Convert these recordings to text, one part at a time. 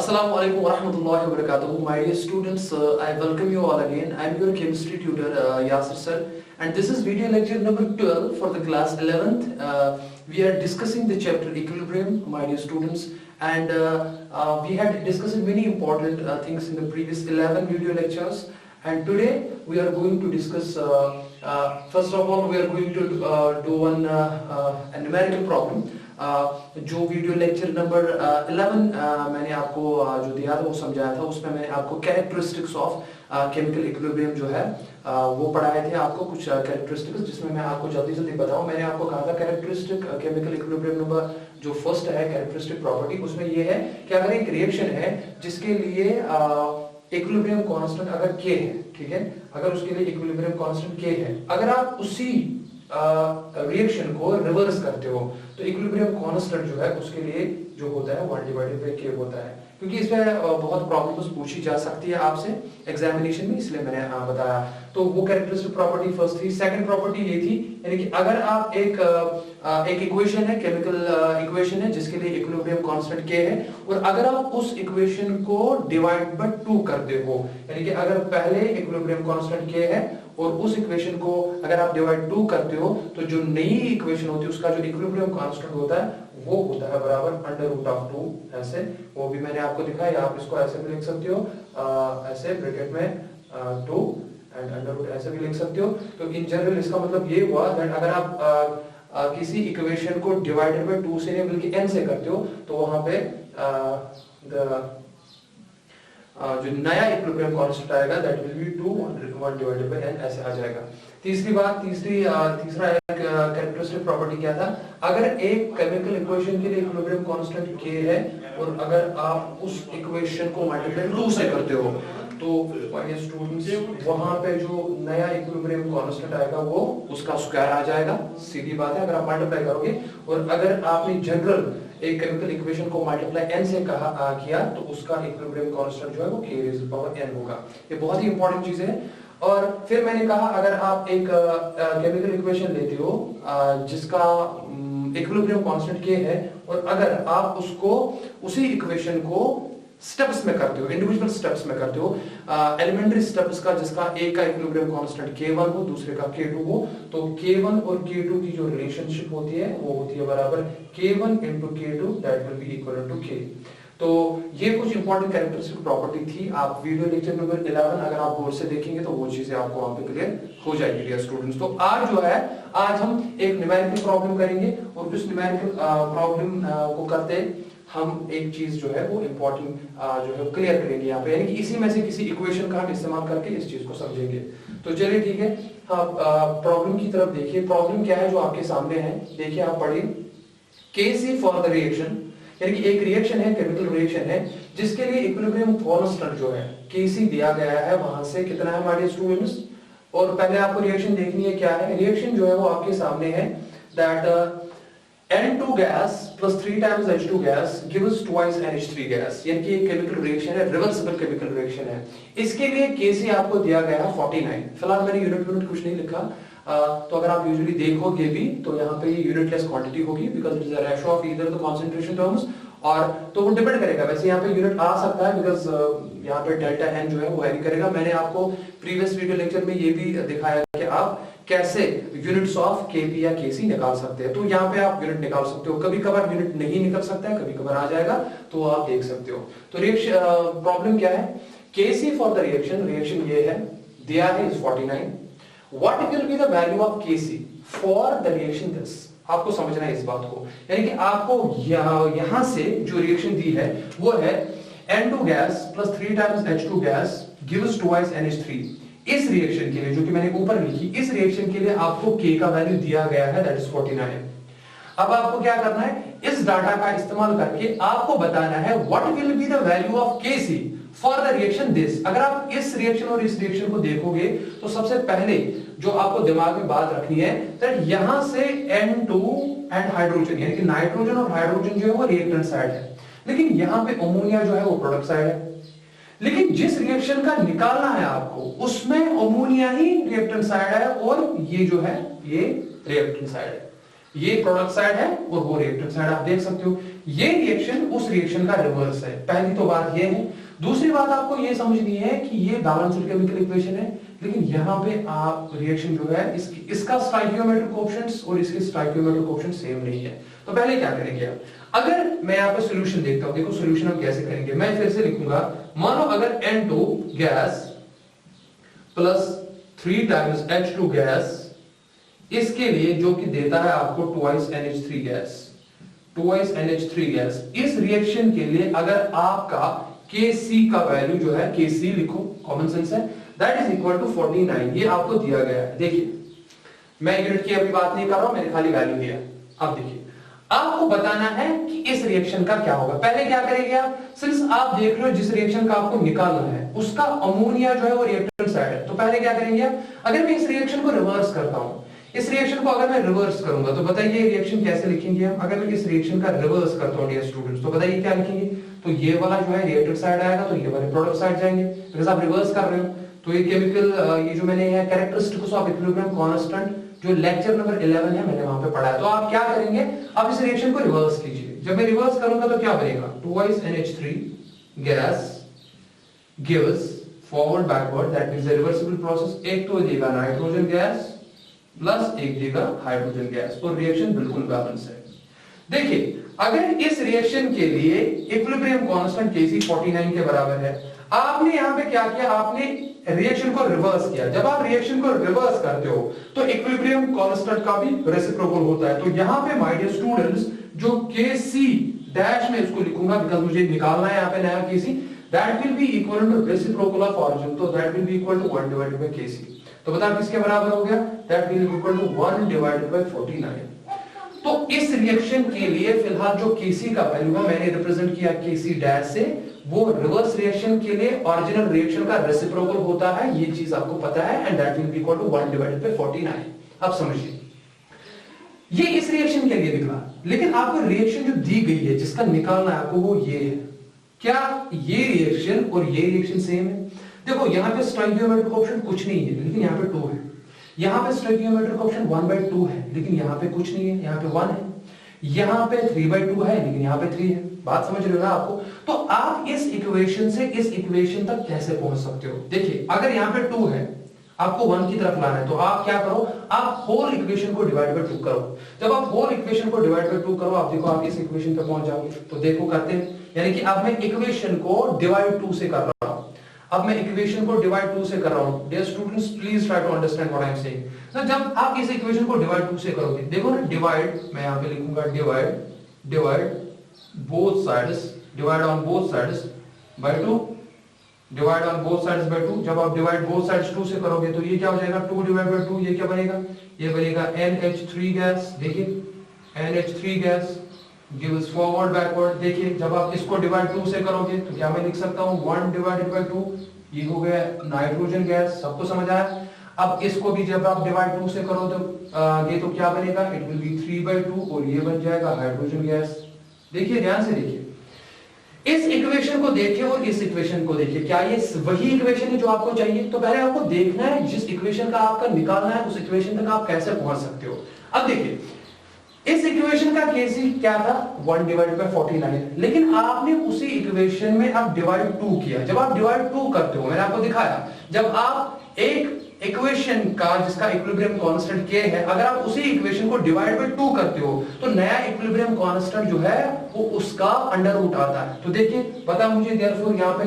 Assalamu alaikum wa rahmatullahi wa barakatuh. My dear students, I welcome you all again. I am your chemistry tutor Yasir sir, and this is video lecture number 12 for the class 11th. We are discussing the chapter equilibrium, my dear students, and we had discussed many important things in the previous 11 video lectures. And today we are going to discuss, first of all, we are going to do a numerical problem. जो video lecture number 11 मैंने आपको जो दिया था वो समझाया था, उसमें मैंने आपको कैरेक्टरिस्टिक्स ऑफ केमिकल इक्विलिब्रियम जो है वो पढ़ाए थे आपको कुछ कैरेक्टरिस्टिक्स, जिसमें मैं आपको जल्दी जल्दी बताऊं। मैंने आपको कहा था कैरेक्टरिस्टिक केमिकल इक्विलिब्रियम नंबर जो फर्स्ट है कैरेक्टरिस्टिक प्रॉपर्टी, उसमें ये है कि अगर एक रिएक्शन है जिसके लिए इक्विलिब्रियम कांस्टेंट अगर k है, ठीक है, अगर उसके लिए इक्विलिब्रियम कांस्टेंट k है, अगर आप उसी रिएक्शन को रिवर्स करते हो तो इक्विलिब्रियम कांस्टेंट जो है उसके लिए जो होता है 1/k होता है, क्योंकि इसमें बहुत प्रॉब्लम्स पूछी जा सकती है आपसे एग्जामिनेशन में, इसलिए मैंने बताया। तो वो कैरेक्टरिस्टिक प्रॉपर्टी फर्स्ट थी। सेकंड प्रॉपर्टी ये थी, यानी कि अगर आप एक इक्वेशन है, केमिकल इक्वेशन है जिसके लिए इक्विलिब्रियम कांस्टेंट k है, और अगर आप उस इक्वेशन को डिवाइड बाय 2 करते हो, यानी कि अगर पहले इक्विलिब्रियम कांस्टेंट k है और उस इक्वेशन को अगर आप डिवाइड 2 करते हो तो जो नई इक्वेशन होती है उसका जो इक्विलिब्रियम कांस्टेंट होता है वो होता है बराबर √2। ऐसे वो भी मैंने आपको दिखाया, आप इसको ऐसे भी लिख सकते हो, ऐसे ब्रैकेट में 2 एंड √ ऐसे भी लिख सकते हो। तो इन जनरल इसका मतलब ये हुआ दैट अगर आप किसी इक्वेशन को डिवाइडेड बाय 2 से नहीं बल्कि n से करते हो तो वहां पे जो नया इक्विलिब्रियम कांस्टेंट आएगा दैट विल बी 1/n ऐसे आ जाएगा। तीसरा एक कैरेक्टरिस्टिक प्रॉपर्टी क्या था, अगर एक केमिकल इक्वेशन के लिए इक्विलिब्रियम कांस्टेंट k है और अगर आप उस इक्वेशन को मल्टीप्लाई 2 से करते हो तो माय स्टूडेंट्स वहां पे जो नया इक्विलिब्रियम कांस्टेंट आएगा वो उसका स्क्वायर आ जाएगा। सीधी बात है, अगर आप मल्टीप्लाई करोगे और अगर आपने जनरल एक केमिकल इक्वेशन को मल्टीप्लाई n से किया तो उसका इक्विलिब्रियम कांस्टेंट जो है वो k⁻n होगा। ये बहुत ही इंपॉर्टेंट चीज है। और फिर मैंने कहा अगर आप एक केमिकल इक्वेशन लेते हो जिसका इक्विलिब्रियम कांस्टेंट k है और अगर आप उसको उसी इक्वेशन को स्टेप्स में करते हो, इंडिविजुअल स्टेप्स में करते हो, एलिमेंट्री स्टेप्स का जिसका एक का इक्विलिब्रियम कांस्टेंट k1 हो दूसरे का k2 हो, तो k1 और k2 की जो रिलेशनशिप होती है वो होती है बराबर k1 × k2 that will be equal to k। तो ये कुछ इंपॉर्टेंट कैरेक्टरिस्टिक प्रॉपर्टी थी। आप वीडियो लेक्चर नंबर 11 अगर आप गौर से देखेंगे तो वो चीजें आपको वहां पे क्लियर हो जाएगी डियर स्टूडेंट्स। तो आज जो है आज हम एक न्यूमेरिकल प्रॉब्लम करेंगे और उस न्यूमेरिकल प्रॉब्लम को करते हम एक चीज जो है वो इंपॉर्टेंट जो है क्लियर करेंगे यहाँ पे, यानी कि इसी में से किसी इक्वेशन का हम इस्तेमाल करके इस चीज को समझेंगे। तो चलिए ठीक है, प्रॉब्लम की तरफ देखिए। प्रॉब्लम क्या है जो आपके सामने है, देखिए आप पढ़िए। Kc फॉर द रिएक्शन, यानी कि एक रिएक्शन है, केमिकल रिएक्शन है जिसके लिए इक्विलिब्रियम कांस्टेंट जो है Kc दिया गया है, वहां से कितना है हमारे स्टूडेंट्स। और पहले आपको रिएक्शन देखनी है क्या है। रिएक्शन जो है वो आपके सामने है that N2 gas plus 3 times H2 gas gives twice NH3 gas, यानी कि एक केमिकल रिएक्शन है, रिवर्सिबल केमिकल रिएक्शन है। इसके लिए Kc आपको दिया गया है 49। फिलहाल मैंने यूनिट कुछ नहीं लिखा, तो अगर आप यूजुअली देखोगे भी तो यहाँ पे ये यूनिटलेस क्वांटिटी होगी because it is a ratio of either the concentration terms, और तो वो डिपेंड करेगा। वैसे यहाँ पे यूनिट आ सकता है बिकॉज़ यहाँ पे डेल्टा n जो है वो वेरी करेगा। मैंने आपको प्रीवियस वीडियो लेक्चर में ये भी दिखाया कि आप कैसे यूनिट्स ऑफ Kp या Kc निकाल सकते हैं। तो यहाँ पे आप यूनिट निकाल सकते हो, कभी कभार यूनिट नहीं निकल सकता है, कभी कभार आ जाएगा, तो आप देख सकते हो। तो रिएक्शन प्रॉब्लम क्या है, Kc फॉर द रिएक्शन ये है, दिया है is 49। What will be the value of Kc for the reaction this? आपको समझना है इस बात को, यानी कि आपको यहां से जो रिएक्शन दी है वो है N2 gas plus 3 times H2 gas gives twice NH3। इस रिएक्शन के लिए जो कि मैंने ऊपर लिखी, इस रिएक्शन के लिए आपको K का वैल्यू दिया गया है दैट इज 49। अब आपको क्या करना है, इस डाटा का इस्तेमाल करके आपको बताना है what will be the value of Kc for the reaction this. अगर आप इस रिएक्शन और इस रिएक्शन को देखोगे तो सबसे पहले जो आपको दिमाग में बात रखनी है दैट यहां से N2 एंड हाइड्रोजन, यानी कि नाइट्रोजन और हाइड्रोजन जो है वो रिएक्टेंट साइड है, लेकिन यहां पे अमोनिया जो है वो प्रोडक्ट साइड है। लेकिन जिस रिएक्शन का निकालना है आपको उसमें अमोनिया ही रिएक्टेंट साइड है और ये जो है ये रिएक्टेंट साइड है। ये प्रोडक्ट साइड है और वो रिएक्टेंट साइड, आप देख सकते हो ये रिएक्शन उस रिएक्शन का रिवर्स है। पहली तो बात ये है। दूसरी बात आपको ये समझनी है कि ये बैलेंस्ड केमिकल इक्वेशन है, लेकिन यहाँ पे आप रिएक्शन जो है इसका स्टोइकियोमेट्रिक कोएफिशिएंट्स और इसके स्टोइकियोमेट्रिक कोएफिशिएंट सेम नहीं है। तो पहले क्या करेंगे आप, अगर मैं यहाँ पे सॉल्यूशन देखता हूँ, देखो सॉल्यूशन हम कैसे करेंगे। मैं फिर से लिखूंगा, मानो अगर N2 gas plus 3 times H2 gas, इसके लिए जो कि देता है आपको 2 NH3 गैस, 2 NH3 गैस, इस रिएक्शन के लिए अगर आपका Kc का वैल्यू जो है, Kc लिखो, कॉमन सेंस है, दैट इज इक्वल टू 49, ये आपको दिया गया है। देखिए मैं यूनिट की अभी बात नहीं कर रहा हूं, मैंने खाली वैल्यू दिया। अब देखिए आपको बताना है कि इस रिएक्शन का क्या होगा। पहले क्या करेंगे आप, सिंस आप देख रहे हो जिस रिएक्शन का आपको निकालना है उसका अमोनिया जो है वो रिएक्टेंट साइड है, तो पहले क्या करेंगे आप, अगर मैं इस रिएक्शन को रिवर्स करता हूं, इस रिएक्शन को अगर मैं रिवर्स करूंगा तो बताइए रिएक्शन कैसे लिखेंगे हम। अगर मैं इस रिएक्शन का रिवर्स करता हूं डियर स्टूडेंट्स, तो बताइए क्या लिखेंगे। तो ये वाला जो है रिएक्टेंट साइड आएगा, तो ये वाले प्रोडक्ट साइड जाएंगे, बिकॉज़ आप रिवर्स कर रहे हो। तो ये केमिकल ये जो मैंने है कैरेक्टरिस्टिक्स ऑफ इक्विलिब्रियम कांस्टेंट जो लेक्चर नंबर 11 है मैंने वहां पे पढ़ा है। तो आप क्या करेंगे, आप इस रिएक्शन को रिवर्स कीजिए। जब मैं रिवर्स करूंगा तो क्या बनेगा, 2 NH3 gas gives forward backward, that means reversible process. एक तो देगा नाइट्रोजन गैस प्लस एक देगा हाइड्रोजन गैस, और रिएक्शन बिल्कुल बैलेंस है। देखिए अगर इस रिएक्शन के लिए इक्विलिब्रियम कांस्टेंट Kc 49 के बराबर है, आपने यहां पे क्या किया, आपने रिएक्शन को रिवर्स किया। जब आप रिएक्शन को रिवर्स करते हो तो इक्विलिब्रियम कांस्टेंट का भी रेसिप्रोकल होता है। तो यहां पे माय डियर स्टूडेंट्स जो Kc डैश में इसको लिखूंगा बिकॉज़ मुझे निकालना है यहां पे नया Kc, that will be equal to reciprocal of origin, तो that will be equal to 1 divided by Kc। तो बताओ किसके बराबर हो गया, that will be equal to 1 divided by 49। तो इस रिएक्शन के लिए फिलहाल जो Kc का वैल्यू है मैंने रिप्रेजेंट किया Kc डैश से, वो रिवर्स रिएक्शन के लिए ओरिजिनल रिएक्शन का रेसिप्रोकल होता है, ये चीज आपको पता है, and that will be equal to 1 divided by 49। अब समझिए ये इस रिएक्शन के लिए निकला, लेकिन आपको रिएक्शन जो दी गई है जिसका निकालना है आपको वो ये है। क्या ये रिएक्शन और ये रिएक्शन सेम है? देखो यहाँ पे स्टोइकियोमेट्रिक ऑप्शन कुछ नहीं है, लेकिन यहाँ पे 2 है। यहाँ पे स्टोइकियोमेट्रिक ऑप्शन 1/2 है, लेकिन यहाँ पे कुछ नहीं है, यहाँ पे 1 है। यहाँ पे 3/2 है, लेकिन यहाँ पे 3 है। बात समझ रहे हो ना आपको? तो आप इस इक्वेशन से इस इक्वेशन तक कैसे पहुंच सकते हो? देखिए अगर यहाँ पे 2 है, आपको 1 की तरफ लाना है, तो आप क्या करो, आप होल इक्वेशन को डिवाइड बाय 2 करो। जब आप होल इक्वेशन को डिवाइड बाय 2 करो, आप देखो आप इस इक्वेशन पे पहुंच जाओगे। तो देखो करते हैं, यानी कि अब मैं इक्वेशन को डिवाइड 2 से कर रहा हूं। अब मैं इक्वेशन को डिवाइड 2 से कर रहा हूं। Dear students please try to understand what I am saying. तो जब आप इस इक्वेशन को डिवाइड 2 से करोगे, देखो ना, डिवाइड मैं यहां पे लिखूंगा divide both sides, divide on both sides by 2, divide on both sides by 2। जब आप डिवाइड बोथ साइड्स 2 से करोगे तो ये क्या हो जाएगा, 2 डिवाइड बाय 2, ये क्या बनेगा, ये बनेगा NH3 गैस। देखिए NH3 gas gives forward backward. देखिए जब आप इसको डिवाइड 2 से करोगे तो क्या मैं लिख सकता हूं, 1 डिवाइडेड बाय 2, ये हो गया नाइट्रोजन गैस। सबको समझ आया? अब इसको भी जब आप डिवाइड 2 से करो तो ये तो क्या बनेगा, इट विल बी 3/2, और ये बन जाएगा हाइड्रोजन गैस। देखिए ध्यान से देखिए, इस इक्वेशन को देखिए और इस इक्वेशन को देखिए, क्या ये वही इक्वेशन है जो आपको चाहिए? तो पहले आपको देखना है जिस इक्वेशन का आपका निकालना है उस इक्वेशन तक आप कैसे पहुंच सकते हो। अब देखिए इस इक्वेशन का Kc क्या था, 1 डिवाइडेड बाय 49, लेकिन आपने उसी इक्वेशन में अब डिवाइड 2 किया। जब आप डिवाइड 2 करते हो, मैंने आपको दिखाया, जब आप एक इक्वेशन का जिसका इक्विलिब्रियम कांस्टेंट K है, अगर आप उसी इक्वेशन को डिवाइड बाय 2 करते हो तो नया इक्विलिब्रियम कांस्टेंट जो है वो उसका अंडर रूट आता है। तो देखिए बता मुझे देयरफॉर यहाँ पे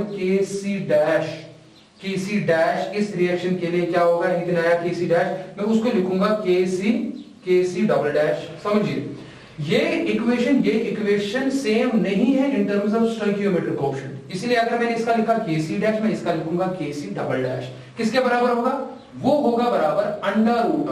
Kc डैश इस रिएक्शन के लिए क्या होगा, एक नया Kc डैश, मैं उसको लिखूंगा Kc डबल डैश। समझिए ये इक्वेशन सेम नहीं है in terms of stoichiometric coefficient, इसलिए अगर मैंने इसका लिखा Kc डैश, मैं इसका लिखूंगा Kc डबल डैश। किसके बराबर होगा, वो होगा बराबर under root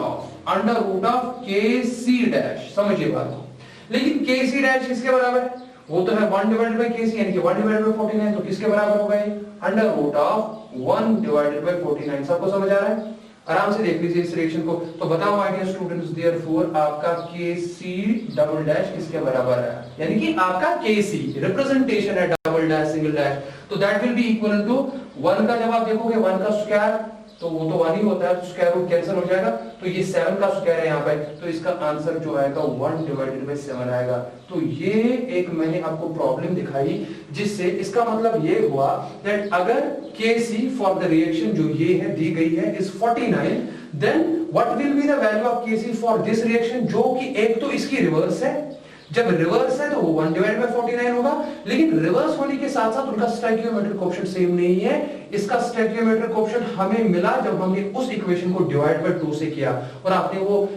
of Kc dash. समझिए बात को, लेकिन Kc डैश किसके बराबर है, वो तो है 1 डिवाइडेड बाय Kc, यानी कि 1 डिवाइडेड बाय 49, तो किसके बराबर होगा ये, under root of 1 divided by 49। सबको समझ आ रहा है? आराम से देख लीजिए इस रिएक्शन को। तो बताओ माय डियर स्टूडेंट्स, देयरफॉर आपका Kc डबल डैश किसके बराबर है, यानी कि आपका Kc रिप्रेजेंटेशन है डबल डैश सिंगल डैश, तो that will be equal to 1 का, जब आप देखोगे 1 का स्क्वायर तो वो तो 1 ही होता है, स्क्वायर रूट कैंसिल हो जाएगा, तो ये 7 का स्क्वायर है यहाँ पे, तो इसका आंसर जो आएगा 1/7 आएगा। तो ये एक मैंने आपको प्रॉब्लम दिखाई, जिससे इसका मतलब ये हुआ दैट अगर Kc फॉर द रिएक्शन जो ये है दी गई है is 49, then what will be the value of Kc for this reaction, जो कि एक तो इसकी रिवर्स है, जब रिवर्स है तो वो 1/49 होगा, लेकिन रिवर्स होने के साथ साथ उनका स्टोइकियोमेट्रिक कोएफिशिएंट सेम नहीं है। इसका स्टोइकियोमेट्रिक कोएफिशिएंट हमें मिला जब हमने उस इक्वेशन को डिवाइड बाय 2 से किया, और आपने वो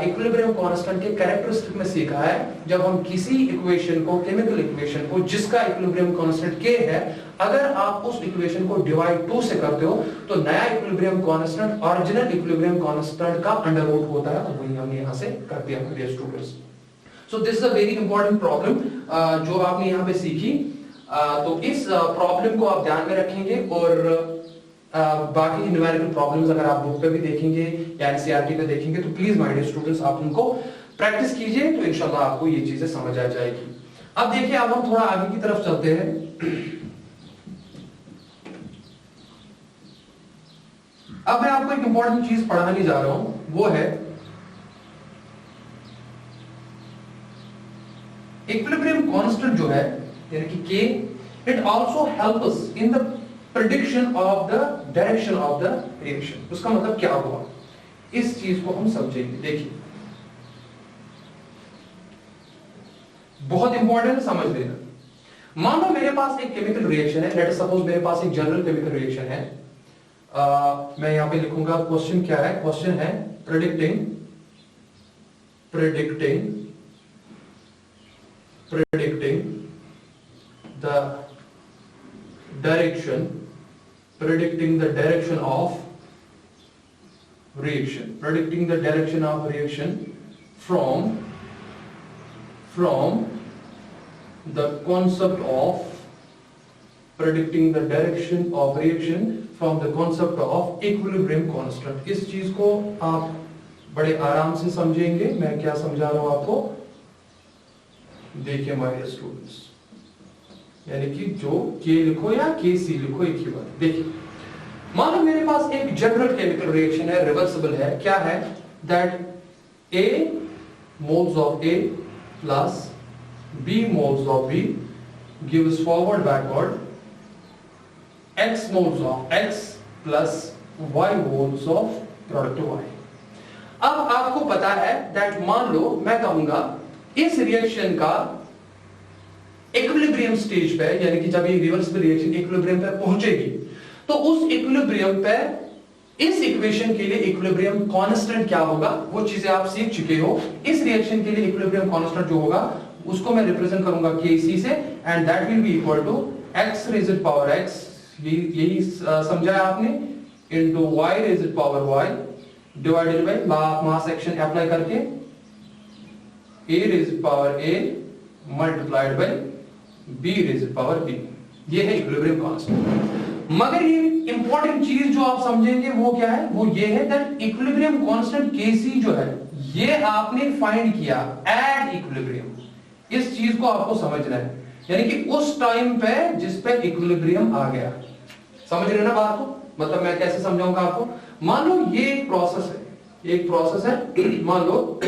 इक्विलिब्रियम कांस्टेंट के कैरेक्टरिस्टिक में सीखा है, जब हम किसी इक्वेशन को, केमिकल इक्वेशन को जिसका इक्विलिब्रियम कांस्टेंट k है, अगर आप उस इक्वेशन को डिवाइड 2 से करते हो तो नया equilibrium constant original equilibrium constant का अंडर रूट होता है, तो वही हमने यहां से कर दिया dear students. So this is a very important problem जो आपने यहाँ पे सीखी। तो इस प्रॉब्लम को आप ध्यान में रखेंगे, और बाकी न्यूमेरिकल प्रॉब्लम्स अगर आप बुक पे भी देखेंगे या एनसीईआरटी पे देखेंगे तो प्लीज माय डियर स्टूडेंट्स आप उनको प्रैक्टिस कीजिए, तो इंशाल्लाह आपको ये चीजें समझ आ जाएगी। अब देखिए, अब हम थोड़ा आगे की तरफ चलते हैं। अब मैं आपको एक इंपॉर्टेंट चीज पढ़ाने जा रहा हूं, वो है इक्विलिब्रियम कांस्टेंट जो है यानी कि K, it also help us in the prediction of the direction of the reaction. उसका मतलब क्या हुआ, इस चीज को हम समझेंगे। देखिए, बहुत इंपॉर्टेंट है, समझ लेना। मान लो मेरे पास एक केमिकल रिएक्शन है, लेट अस सपोज मेरे पास एक जनरल केमिकल रिएक्शन है। मैं यहां पे लिखूंगा क्वेश्चन क्या है, क्वेश्चन है predicting the direction of reaction from the concept of predicting the direction of reaction from the concept of equilibrium constant। इस चीज को आप बड़े आराम से समझेंगे, मैं क्या समझा रहा हूं आपको। देखिए माय डियर स्टूडेंट्स, यानी कि जो K लिखो या KC लिखो, एक ही बात। देखिए, मान लो मेरे पास एक जनरल केमिकल रिएक्शन है, रिवर्सिबल है। क्या है that A moles of A plus B moles of B gives forward backward X moles of X plus Y moles of product Y। अब आपको पता है दैट मान लो मैं कहूंगा इस रिएक्शन का इक्विलिब्रियम स्टेज पे, यानी कि जब ये रिवर्सिबल रिएक्शन इक्विलिब्रियम पे पहुंचेगी, तो उस इक्विलिब्रियम पे इस इक्वेशन के लिए इक्विलिब्रियम कांस्टेंट क्या होगा, वो चीजें आप सीख चुके हो। इस रिएक्शन के लिए इक्विलिब्रियम कांस्टेंट जो होगा उसको मैं रिप्रेजेंट करूंगा Kc से, and that will be equal to x raised power x, यही समझा है आपने, into y raised power y divided by mass action apply करके a raised power a multiplied by b raised power b। ये है equilibrium constant. मगर ये important चीज जो आप समझेंगे वो क्या है, वो ये है दैट इक्विलिब्रियम कांस्टेंट Kc जो है ये आपने फाइंड किया एट इक्विलिब्रियम। इस चीज को आपको समझना है, यानी कि उस टाइम पे जिस पे इक्विलिब्रियम आ गया। समझ रहे ना बात को, मतलब मैं कैसे समझाऊंगा आपको। मान लो ये एक प्रोसेस है, एक प्रोसेस है, मान लो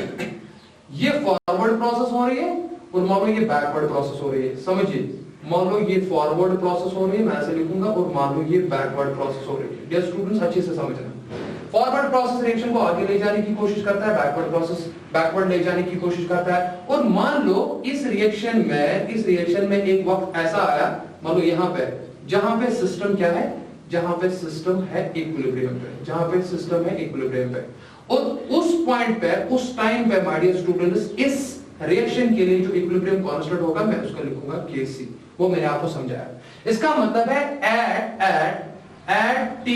ये फॉरवर्ड प्रोसेस हो रही है और मान लो ये बैकवर्ड प्रोसेस हो रही है। समझिए, मान लो ये फॉरवर्ड प्रोसेस हो रही है, मैं ऐसे लिखूंगा, और मान लो ये बैकवर्ड प्रोसेस हो रही है। डियर स्टूडेंट्स अच्छे से समझना, फॉरवर्ड प्रोसेस रिएक्शन को आगे ले जाने की कोशिश करता है, बैकवर्ड प्रोसेस बैकवर्ड ले जाने की कोशिश करता है। और मान लो इस रिएक्शन में एक वक्त ऐसा आया, मान लो यहाँ पे, जहां पे सिस्टम क्या है, जहां पे सिस्टम है इक्विलिब्रियम पे, जहां पे सिस्टम है इक्विलिब्रियम पे, और उस पॉइंट पे, उस टाइम पे माय डियर स्टूडेंट्स, इस रिएक्शन के लिए जो इक्विलिब्रियम कांस्टेंट होगा मैं उसका लिखूंगा Kc। वो मैंने आपको समझाया। इसका मतलब है at t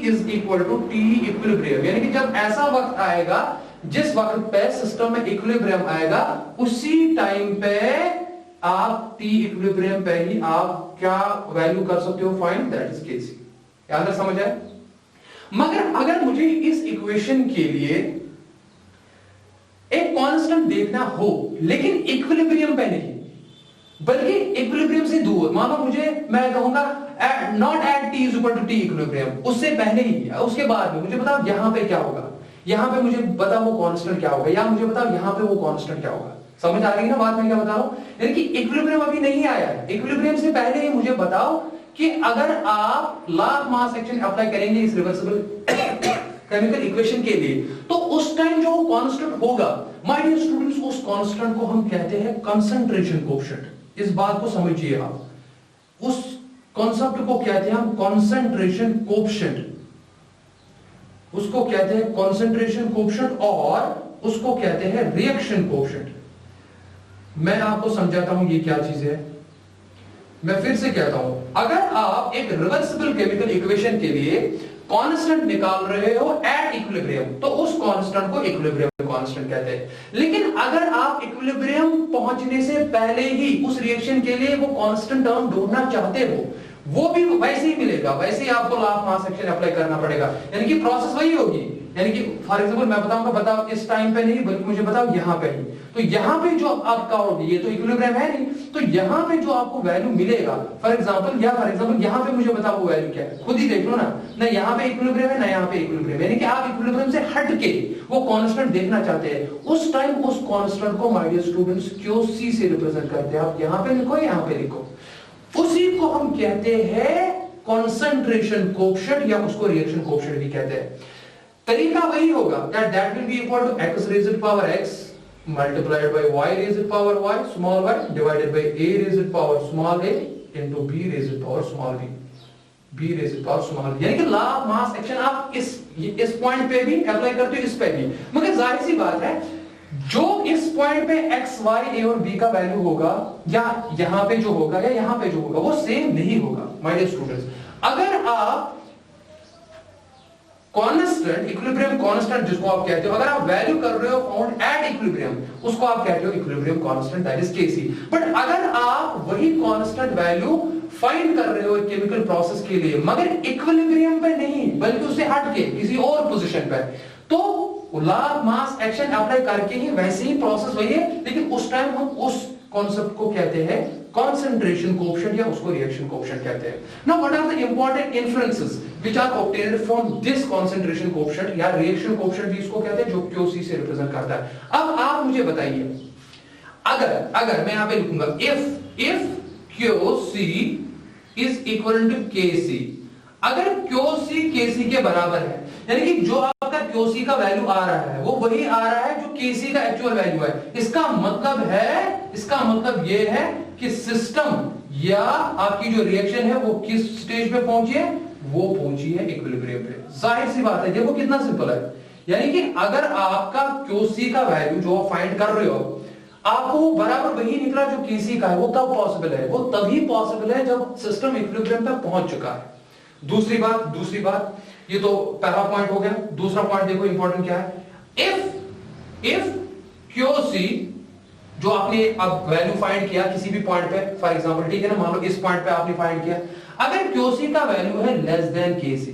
is equal to t equilibrium, यानी कि जब ऐसा वक्त आएगा जिस वक्त पे सिस्टम में इक्विलिब्रियम आएगा, उसी टाइम पे आप t इक्विलिब्रियम पे ही आप क्या वैल्यू कर सकते हो फाइंड, दैट इज Kc। याद है, समझ आए। मगर अगर मुझे इस इक्वेशन के लिए एक कांस्टेंट देखना हो, लेकिन इक्विलिब्रियम पे नहीं, बल्कि इक्विलिब्रियम से दूर, मानो मुझे, मैं कहूंगा not at T is equal to T equilibrium, उससे पहले ही उसके बाद में मुझे बताओ यहां पे क्या होगा, यहां पे मुझे बताओ वो कांस्टेंट क्या होगा, या मुझे बताओ यहां पे वो कांस्टेंट क्या होगा। समझ आ रही है ना बात मैं क्या बता रहा हूं? यानी कि इक्विलिब्रियम अभी नहीं आया है, इक्विलिब्रियम से पहले ही मुझे बताओ कि अगर आप law of mass action apply करेंगे इस रिवर्सिबल केमिकल इक्वेशन के लिए, तो उस टाइम जो कांस्टेंट होगा माय डियर स्टूडेंट्स, उस कांस्टेंट को हम कहते हैं कंसंट्रेशन कोएफिशिएंट। इस बात को समझिए आप, उस कॉन्सेप्ट को कहते हैं हम कंसंट्रेशन कोएफिशिएंट, उसको कहते हैं कंसंट्रेशन कोएफिशिएंट और उसको कहते हैं रिएक्शन कोएफिशिएंट। मैं आपको समझाता हूं ये क्या चीज है। मैं फिर से कहता हूं, अगर आप एक रिवर्सिबल केमिकल इक्वेशन के लिए कांस्टेंट निकाल रहे हो एट इक्विलिब्रियम, तो उस कांस्टेंट को इक्विलिब्रियम कांस्टेंट कहते हैं। लेकिन अगर आप इक्विलिब्रियम पहुंचने से पहले ही उस रिएक्शन के लिए वो कांस्टेंट टर्म ढूंढना चाहते हो, वो भी वैसे ही मिलेगा, वैसे ही आपको law of mass action apply करना पड़ेगा, यानी कि प्रोसेस वही होगी। यानी कि फॉर एग्जांपल मैं बताऊंगा, बताओ इस टाइम पे नहीं बल्कि मुझे बताओ यहां पे ही, तो यहां पे जो आपका होगी, ये तो इक्विलिब्रियम है नहीं, तो यहां पे जो आपको वैल्यू मिलेगा फॉर एग्जांपल यहां पे मुझे बताओ वो वैल्यू क्या है, खुद ही देख लो ना यहां पे इक्विलिब्रियम है ना यहां पे इक्विलिब्रियम, यानी कि आप इक्विलिब्रियम से हट के वो कांस्टेंट देखना चाहते हैं। उस टाइम उस कांस्टेंट को माय डियर स्टूडेंट्स क्यूसी से रिप्रेजेंट करते हैं। आप यहां पे लिखो, यहां पे लिखो, उसी को हम कहते हैं कंसंट्रेशन कोएफिशिएंट या उसको रिएक्शन कोएफिशिएंट भी कहते हैं। तरीका वही होगा that will be equal to x raised to power x multiplied by y raised to power y small y divided by a raised to power small a into b raised to power small b, b raised to power small b। यानी कि law of mass action आप इस point पे भी apply करते हो, इस पे भी, मगर जाहिर सी बात है जो इस पॉइंट पे x y a और b का वैल्यू होगा या यहां पे जो होगा या यहां पे जो होगा वो सेम नहीं होगा माय डियर स्टूडेंट्स। अगर आप कांस्टेंट इक्विलिब्रियम कांस्टेंट जिसको आप कहते हो, अगर आप वैल्यू कर रहे हो फाउंड एट इक्विलिब्रियम, उसको आप कहते हो equilibrium constant that is KC. But अगर आप वही कांस्टेंट वैल्यू फाइंड कर रहे हो एक केमिकल प्रोसेस के लिए मगर इक्विलिब्रियम पे नहीं बल्कि उससे हट के किसी और पोजीशन पे, तो law of mass action apply करके ही वैसे ही प्रोसेस वही है, लेकिन उस टाइम हम उस कॉन्सेप्ट को कहते हैं कंसंट्रेशन कोएफिशिएंट या उसको रिएक्शन कोएफिशिएंट कहते हैं। Now what are the important influences which are obtained from this concentration coefficient या रिएक्शन कोएफिशिएंट भी इसको कहते हैं, जो क्यूसी से रिप्रेजेंट करता है। अब आप मुझे बताइए, अगर मैं यहां पे लिखूंगा if QC is equal to KC, अगर क्यूसी केसी के बराबर है, यानी कि जो आपका क्यूसी का वैल्यू आ रहा है वो वही आ रहा है जो केसी का एक्चुअल वैल्यू है, इसका मतलब ये है कि सिस्टम या आपकी जो रिएक्शन है वो किस स्टेज पे पहुंची है, वो पहुंची है इक्विलिब्रियम पे। जाहिर सी बात है, देखो कितना सिंपल है। यानी कि अगर आपका क्यूसी का वैल्यू जो आप फाइंड कर रहे हो आपको बराबर वही निकला जो केसी का है, वो कब पॉसिबल है? वो तभी पॉसिबल है जब सिस्टम इक्विलिब्रियम पे पहुंच चुका है। दूसरी बात, ये तो पहला पॉइंट हो गया। दूसरा पॉइंट देखो इंपॉर्टेंट क्या है, इफ क्यूसी जो आपने अब वैल्यू फाइंड किया किसी भी पॉइंट पे, फॉर एग्जांपल ठीक है ना, मान लो इस पॉइंट पे आपने फाइंड किया, अगर क्यूसी का वैल्यू है लेस देन केसी,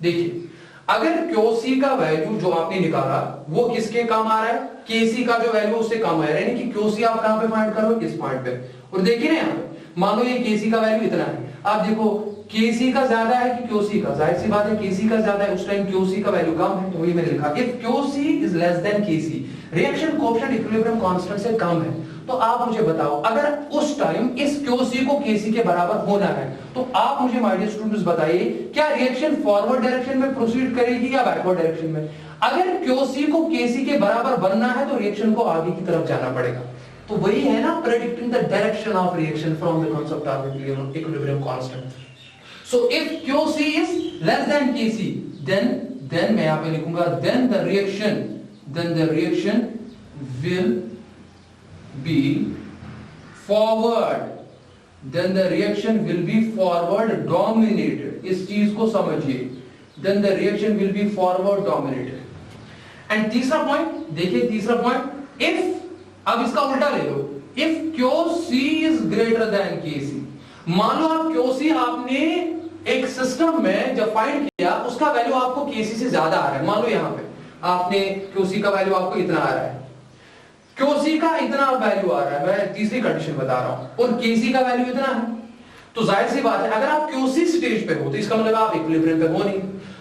देखिए अगर क्यूसी का वैल्यू जो आपने निकाला वो किसके कम आ रहा है, केसी का जो वैल्यू उससे कम आ रहा है, यानी कि क्यूसी आप कहां पे फाइंड करो, इस पॉइंट पे। और देखिए ना यहां पे मान लो ये केसी का वैल्यू इतना है, आप देखो केसी का ज्यादा है कि क्यूसी का, जाहिर सी बात है केसी का ज्यादा है, उस टाइम क्यूसी का वैल्यू कम है, तो वही मैंने लिखा if QC is less than KC, reaction coefficient equilibrium constant से कम है। तो आप मुझे बताओ अगर उस टाइम इस क्यूसी को केसी के बराबर होना है, तो आप मुझे माय डियर स्टूडेंट्स बताइए क्या रिएक्शन फॉरवर्ड डायरेक्शन में प्रोसीड करेगी या बैकवर्ड डायरेक्शन में? अगर क्यूसी को केसी के बराबर बनना है तो रिएक्शन को आगे की तरफ जाना पड़ेगा। तो वही है ना predicting the direction of reaction from the concept of equilibrium constant. So if QC is less than KC, then मैं यहाँ पे लिखूंगा then the reaction will be forward, then the reaction will be forward dominated। इस चीज को समझिए, then the reaction will be forward dominated। and तीसरा point देखिए, तीसरा पॉइंट if, अब इसका उल्टा ले लो, if QC is greater than KC, मान लो आप क्यूसी आपने एक सिस्टम में जब फाइंड किया उसका वैल्यू आपको केसी से ज्यादा आ रहा है, मान लो यहां पे आपने क्यूसी का वैल्यू आपको इतना आ रहा है, क्यूसी का इतना वैल्यू आ रहा है, मैं तीसरी कंडीशन बता रहा हूं, और केसी का वैल्यू इतना है, तो जाहिर सी बात है अगर आप क्यूसी स्टेज पे हो तो इसका मतलब आप इक्विलिब्रियम पे हो नहीं।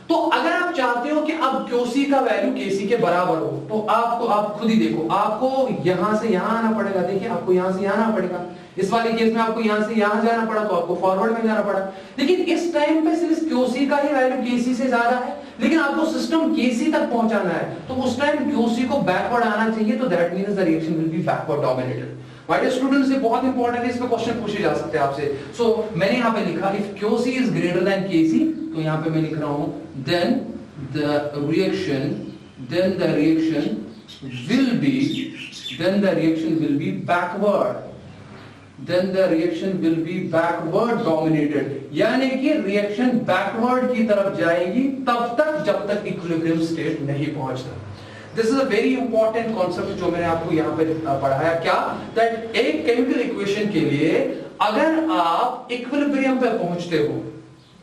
तो अगर आप चाहते हो कि अब क्यूसी का वैल्यू केसी के बराबर हो तो आप खुद ही देखो, आपको यहां से यहां आना पड़ेगा। देखिए आपको यहां से यहां आना पड़ेगा, इस वाले केस में आपको यहां से यहां जाना पड़ा तो आपको फॉरवर्ड में जाना पड़ा। लेकिन इस टाइम पे सिर्फ क्यूसी का ही वैल्यू केसी से ज्यादा है, लेकिन आपको सिस्टम केसी तक पहुंचाना है, तो उस टाइम क्यूसी को बैकवर्ड आना चाहिए, तो that means the reaction will be backward dominated. My dear students, ये बहुत इंपॉर्टेंट है, इस पे क्वेश्चन पूछे जा सकते हैं आपसे। सो मैंने यहां पे लिखा if QC is greater than KC, तो यहां पे मैं लिख रहा हूं then the reaction will be backward, then the reaction will be backward dominated, यानी कि रिएक्शन बैकवर्ड की तरफ जाएगी तब तक जब तक इक्विलिब्रियम स्टेट नहीं पहुंचता। This is a very important concept जो मैंने आपको यहां पे पढ़ाया। क्या? दैट एक केमिकल इक्वेशन के लिए अगर आप इक्विलिब्रियम पे पहुंचते हो,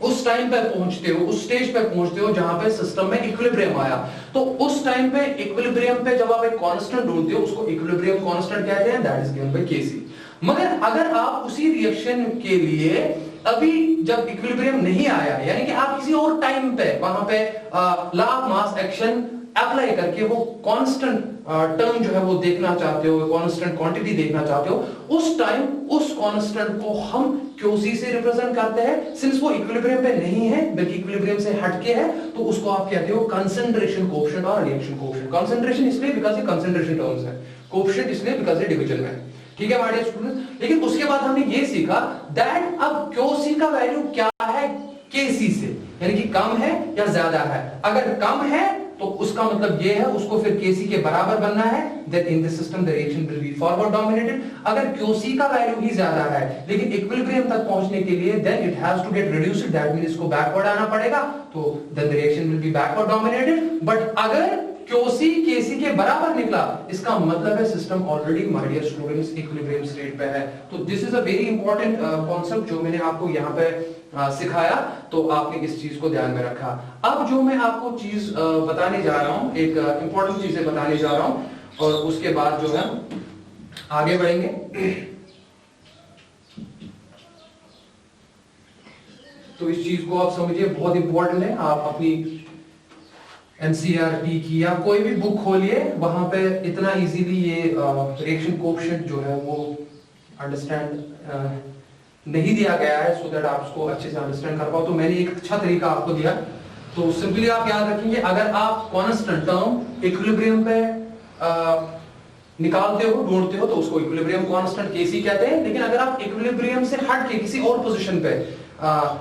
उस टाइम पे पहुंचते हो, उस स्टेज पे पहुंचते हो जहां पे सिस्टम में इक्विलिब्रियम आया, तो उस टाइम पे इक्विलिब्रियम पे जब आप एक कांस्टेंट ढूंढते हो उसको इक्विलिब्रियम कांस्टेंट कहते हैं, that is given by KC. मगर अगर आप उसी रिएक्शन के लिए अभी जब इक्विलिब्रियम नहीं आया, यानी कि आप किसी और टाइम पे वहां पे law of mass action apply करके वो कांस्टेंट टर्म जो है वो देखना चाहते हो, कांस्टेंट क्वांटिटी देखना चाहते हो, उस टाइम उस कांस्टेंट को हम क्यूसी से रिप्रेजेंट करते हैं। सिंस वो इक्विलिब्रियम पे नहीं है बल्कि इक्विलिब्रियम से हटके है, तो उसको आप कहते हो कंसंट्रेशन कोएफिशिएंट और रिएक्शन कोएफिशिएंट। कंसंट्रेशन इसलिए बिकॉज़ ये कंसंट्रेशन टर्म्स है, कोएफिशिएंट इसलिए बिकॉज़ ये डिवीजन में है। ठीक है माय डियर स्टूडेंट्स। लेकिन उसके बाद हमने ये सीखा दैट अब क्यूसी का वैल्यू क्या है केसी से, यानी कि कम है या ज्यादा है। अगर कम है तो उसका मतलब ये है उसको फिर केसी के बराबर बनना है, then in this system the reaction will be forward dominated. अगर क्यूसी का वैल्यू ही ज्यादा है लेकिन इक्विलिब्रियम तक पहुंचने के लिए then it has to get reduced, that means इसको बैकवर्ड आना पड़ेगा, तो then the reaction will be backward dominated. But अगर क्यूसी केसी के बराबर निकला, इसका मतलब है system already my dear students equilibrium state पे है। तो this is a very important concept जो मैंने आपको यहाँ पे सिखाया, तो आपने इस चीज को ध्यान में रखा। अब जो मैं आपको चीज बताने जा रहा हूं, एक इंपॉर्टेंट चीजें बताने जा रहा हूं, और उसके बाद जो है आगे बढ़ेंगे। तो इस चीज को आप समझिए, बहुत इंपॉर्टेंट है। आप अपनी एनसीईआरटी की या कोई भी बुक खोलिए, वहां पे इतना इजीली ये रिएक्शन कोएफिशिएंट जो है वो अंडरस्टैंड नहीं दिया गया है, सो दैट आप उसको अच्छे से अंडरस्टैंड कर पाओ। तो मैंने एक अच्छा तरीका आपको दिया, तो सिंपली आप याद रखेंगे, अगर आप कांस्टेंट टर्म इक्विलिब्रियम पे निकालते हो, ढूंढते हो, तो उसको इक्विलिब्रियम कांस्टेंट केसी कहते हैं। लेकिन अगर आप इक्विलिब्रियम से हट के किसी और पोजीशन पे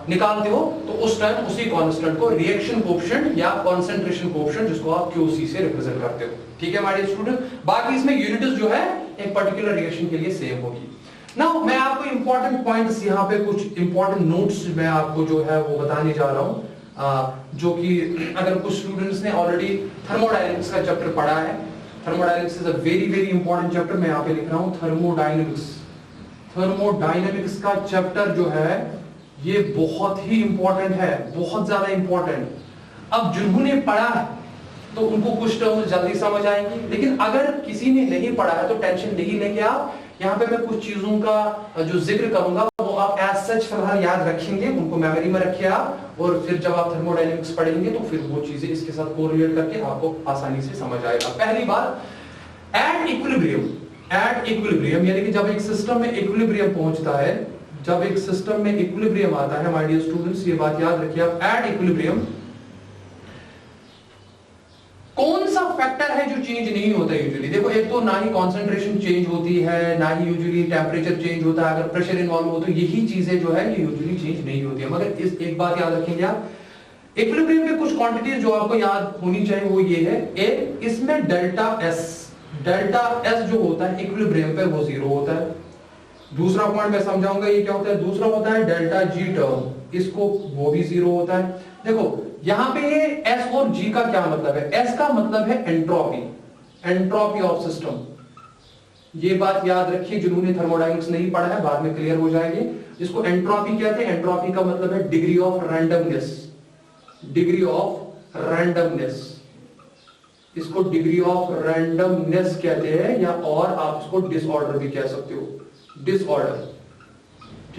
निकालते हो, तो उस टाइम उसी कांस्टेंट को रिएक्शन कोएफिशिएंट या कंसंट्रेशन कोएफिशिएंट, जिसको आप क्यूसी से रिप्रेजेंट करते हो। ठीक है हमारे स्टूडेंट। बाकी इसमें यूनिट्स जो है एक पर्टिकुलर रिएक्शन के लिए सेम होगी। नाउ मैं आपको इंपॉर्टेंट पॉइंट्स यहाँ पे कुछ इंपॉर्टेंट नोट्स मैं आपको जो है वो बताने जा रहा हूँ, जो कि अगर कुछ स्टूडेंट्स ने ऑलरेडी थर्मोडायनेमिक्स का चैप्टर पढ़ा है, thermodynamics is a very very important chapter. मैं यहाँ पे लिख रहा हूँ थर्मोडायनेमिक्स। थर्मोडायनेमिक्स का चैप्टर जो है ये बहुत ही इंपॉर्टेंट है, बहुत ज्यादा इंपॉर्टेंट। अब जिन्होंने पढ़ा है तो उनको कुछ टर्म्स जल्दी समझ आएंगी, लेकिन अगर किसी ने नहीं पढ़ा है तो टेंशन नहीं लेंगे आप। यहाँ पे मैं कुछ चीजों का जो जिक्र करूंगा वो आप एज सच फिलहाल याद रखेंगे, उनको मेमोरी में रखिए आप, और फिर जब आप थर्मोडायनेमिक्स पढ़ेंगे तो फिर वो चीजें इसके साथ कोरिलेट करके आपको आसानी से समझ आएगा। पहली बात, एट इक्विलिब्रियम यानी कि जब एक सिस्टम में इक्विलिब्रियम पहुंचता है, जब एक सिस्टम में इक्विलिब्रियम आता है, माय डियर स्टूडेंट्स ये बात याद रखिए आप, एट इक्विलिब्रियम कौन सा फैक्टर है जो चेंज नहीं होता यूजुअली? देखो, एक तो ना ही कंसंट्रेशन चेंज होती है, ना ही यूजुअली टेंपरेचर चेंज होता है। अगर प्रेशर इन्वॉल्व हो तो यही चीजें जो है ये यूजुअली चेंज नहीं होती है। मगर इस एक बात याद रखेंगे आप, इक्विलिब्रियम में कुछ क्वांटिटीज जो आपको याद होनी चाहिए वो ये है, एक इसमें डेल्टा एस जो होता है इक्विलिब्रियम पे वो 0 होता है। दूसरा पॉइंट मैं समझाऊंगा ये क्या होता है। दूसरा होता है डेल्टा जी टर्म, इसको वो भी 0 होता है। देखो यहां पे ये एस और जी का क्या मतलब है? एस का मतलब है एंट्रोपी ऑफ सिस्टम। ये बात याद रखिए, जिन्होंने थर्मोडायनेमिक्स नहीं पढ़ा है बाद में क्लियर हो जाएगी। इसको एंट्रोपी कहते हैं। एंट्रोपी का मतलब है degree of randomness, degree of randomness, इसको डिग्री ऑफ रैंडमनेस कहते हैं, या और आप इसको डिसऑर्डर भी कह सकते हो, डिसऑर्डर।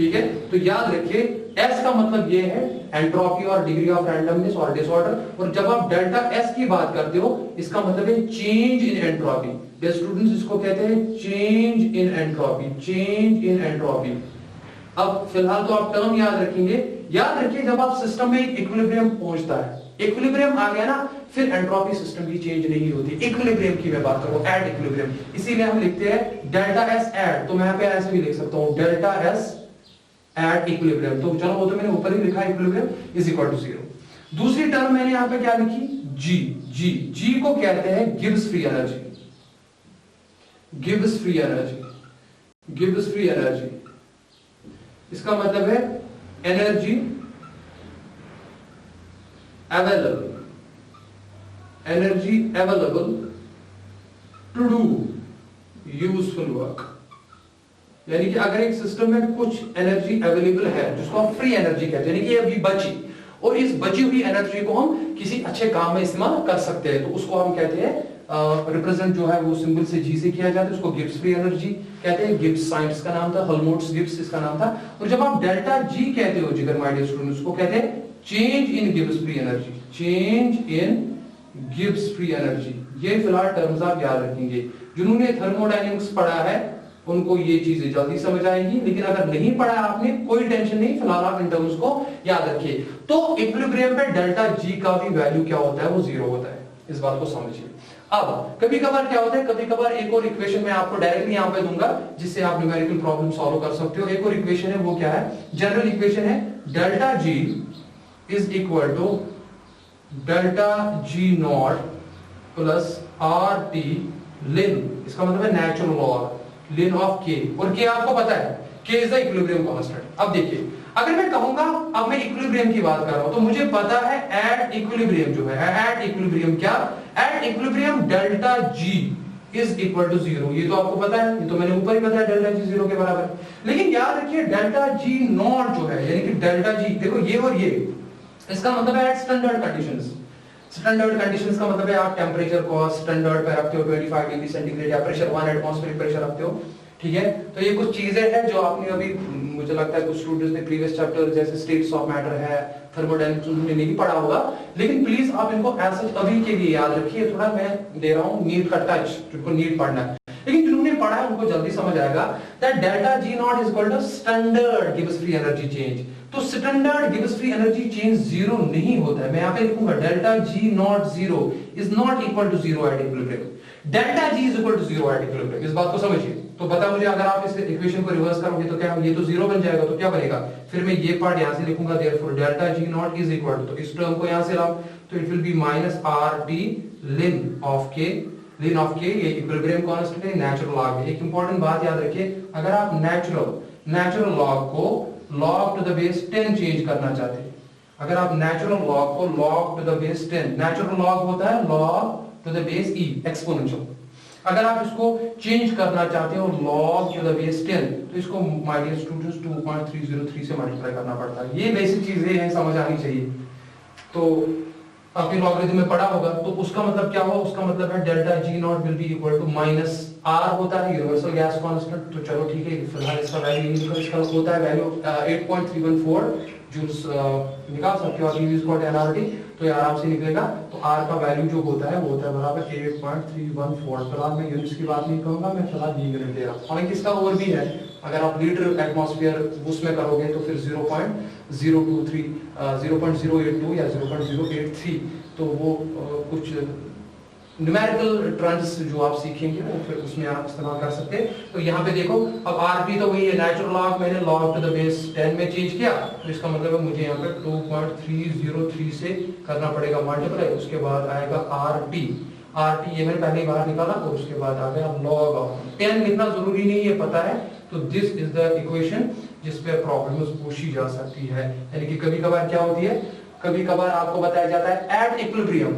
ठीक है, तो याद रखिए एस का मतलब ये है एंट्रोपी और डिग्री ऑफ रैंडमनेस और डिसऑर्डर, और जब आप डेल्टा एस की बात करते हो इसका मतलब है change in entropy. Dear students, इसको कहते हैं change in entropy, change in entropy. अब फिलहाल तो आप टर्म याद रखेंगे। याद रखिए जब आप सिस्टम में एक इक्विलिब्रियम पहुंचता है, इक्विलिब्रियम आ गया ना, फिर एंट्रोपी सिस्टम की चेंज नहीं होती। इक्विलिब्रियम की मैं बात करूं, एट इक्विलिब्रियम, इसीलिए हम लिखते हैं डेल्टा एस एट, तो मैं यहाँ पे ऐसे भी लिख सकता हूं डेल्टा एस एट इक्विलिब्रियम। तो चलो वो तो मैंने ऊपर ही लिखा इक्विलिब्रियम इज इक्वल टू 0। दूसरी टर्म मैंने यहाँ पे क्या लिखी, जी। जी जी को कहते हैं Gibbs free energy, Gibbs free energy, Gibbs free energy. इसका मतलब है energy available, energy available to do useful work. यानी कि अगर एक सिस्टम में कुछ एनर्जी अवेलेबल है जिसको हम फ्री एनर्जी कहते हैं, यानी कि अभी बची, और इस बची हुई एनर्जी को हम किसी अच्छे काम में इस्तेमाल कर सकते हैं, तो उसको हम कहते हैं रिप्रेजेंट जो है वो सिंबल से जी से किया जाता है, उसको गिब्स फ्री एनर्जी कहते हैं। गिब्स साइंटिस्ट का नाम था, हेल्महोल्ट्ज गिब्स इसका नाम था। और जब आप डेल्टा जी कहते हो जिगर माय डियर स्टूडेंट्स, उसको कहते हैं change in Gibbs free energy, change in Gibbs free energy. ये फिलहाल टर्म्स आप याद रखेंगे। जिन्होंने थर्मोडायनेमिक्स पढ़ा है उनको ये चीजें जल्दी समझ आएंगी, लेकिन अगर नहीं पढ़ा आपने कोई टेंशन नहीं, फिलहाल आप इन टर्म्स को याद रखिए। तो इक्विलिब्रियम पे डेल्टा जी का भी वैल्यू क्या होता है, वो 0 होता है, इस बात को समझिए। अब कभी कभार क्या होता है, कभी कभार एक और इक्वेशन मैं आपको डायरेक्टली यहां पे दूंगा जिससे आप न्यूमेरिकल प्रॉब्लम सॉल्व कर सकते हो। एक और इक्वेशन है, वो क्या है, जनरल इक्वेशन है delta G is equal to delta G naught plus R T ln, इसका मतलब है नेचुरल लॉग लिन ऑफ के, और के आपको पता है के इज द इक्विलिब्रियम कांस्टेंट। अब देखिए अगर मैं कहूंगा, अब मैं इक्विलिब्रियम की बात कर रहा हूं, तो मुझे पता है एट इक्विलिब्रियम जो है, एट इक्विलिब्रियम क्या, at equilibrium delta G is equal to 0। ये तो आपको पता है, ये तो मैंने ऊपर ही बताया डेल्टा जी 0 के बराबर। लेकिन याद रखिए डेल्टा जी नॉट जो है, यानी कि डेल्टा जी, देखो ये और ये, इसका मतलब है at standard conditions. Standard conditions का मतलब है आप टेम्परेचर को स्टैंडर्ड पे रखते हो 25 डिग्री सेंटीग्रेड, या प्रेशर 1 एटमॉस्फेरिक प्रेशर रखते हो, ठीक है। तो ये कुछ चीजें हैं जो आपने अभी, मुझे लगता है कुछ स्टूडेंट्स ने प्रीवियस चैप्टर जैसे स्टेट्स ऑफ मैटर है, थर्मोडायनेमिक्स में नहीं पढ़ा होगा, लेकिन प्लीज आप इनको ऐसे अभी के लिए याद रखिए। थोड़ा मैं दे रहा हूं नीट का टच, जिनको नीट पढ़ना है, लेकिन जिन्होंने पढ़ा है उनको जल्दी समझ आएगा that delta G not is equal to standard Gibbs free energy change. तो standard Gibbs free energy change 0 नहीं होता है। मैं यहां पे लिखूंगा delta G naught 0 is not equal to 0 at equilibrium, delta G is equal to 0 at equilibrium. इस बात को समझिए। तो पता मुझे, अगर आप इस इक्वेशन को रिवर्स करोगे तो क्या, ये तो 0 बन जाएगा, तो क्या बनेगा, फिर मैं ये पार्ट यहां से लिखूंगा therefore delta G not is equal to, तो इस टर्म को यहां से लाओ तो it will be minus R T ln of K, ln of K ये इक्विलिब्रियम कांस्टेंट है, नेचुरल लॉग है। एक इंपॉर्टेंट बात याद रखिए, अगर आप नेचुरल लॉग को log to the base 10 change करना चाहते हैं, अगर आप नेचुरल लॉग को log to the base 10, natural log होता है log to the base e exponential, अगर आप इसको चेंज करना चाहते हो log टू द बेस 10, तो इसको माय डियर स्टूडेंट्स 2.303 से मल्टीप्लाई करना पड़ता है। ये बेसिक चीजें हैं, समझ आनी चाहिए। तो आपने लॉगरिथम में पढ़ा होगा, तो उसका मतलब क्या हुआ, उसका मतलब है delta G not will be equal to minus R होता है यूनिवर्सल गैस कांस्टेंट। तो चलो ठीक है, फिलहाल इसका वैल्यू नहीं निकल, इसका होता है वैल्यू 8.314 जूल्स निकाल सकते हो आप, यूज कोड एनआरटी, तो ये आराम से निकलेगा। तो आर का वैल्यू जो होता है वो होता है बराबर 8.314। फिलहाल मैं यूनिट्स की बात नहीं करूंगा, मैं फिलहाल यूनिट दे रहा हूं। हालांकि इसका और भी है, अगर आप लीटर एटमॉस्फेयर उसमें करोगे तो फिर 0.023 0.082 या 0.083, तो वो कुछ न्यूमेरिकल टर्म्स जो आप सीखेंगे वो फिर उसमें आप इस्तेमाल कर सकते हैं। तो यहाँ पे देखो, अब आरपी तो वही है नेचुरल लॉग, मैंने log टू द बेस 10 में चेंज किया, तो इसका मतलब है मुझे यहाँ पे 2.303 से करना पड़ेगा मल्टीप्लाई, उसके बाद आएगा आरटी, ये मैंने पहले ही बाहर निकाला, और उसके बाद आ गया log ऑफ 10। लिखना जरूरी नहीं है, पता है। तो दिस इज द इक्वेशन जिस पे प्रॉब्लम्स पूछी जा सकती है। यानी कि कभी कभार क्या होती है, कभी कभार आपको बताया जाता है at equilibrium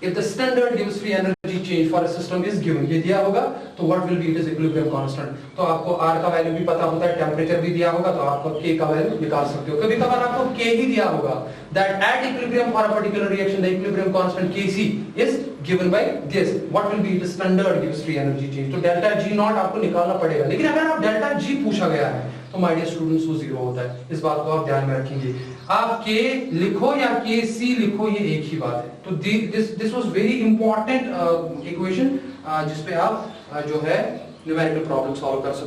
if the standard gives free energy change for a system is given, ये दिया होगा, तो what will be it is equilibrium constant। तो आपको R का वैल्यू भी पता होता है, टेम्परेचर भी दिया होगा, तो आपको K का वैल्यू निकाल सकते हो। कभी कभार आपको K ही दिया होगा, that at equilibrium for a particular reaction the equilibrium constant Kc is given by this, what will be it standard gives free energy change। तो डेल्टा G नॉट आपको निकालना पड़ेगा। लेकिन अगर आप डेल्टा अगर G पूछा गया है तो माय डियर स्टूडेंट्स वो 0 होता है। इस बात को आप ध्यान में रखेंगे। आप K लिखो या KC लिखो ये एक ही बात है। तो this was very important equation जिसपे आप जो है न्यूमेरिकल प्रॉब्लम सॉल्व कर सकते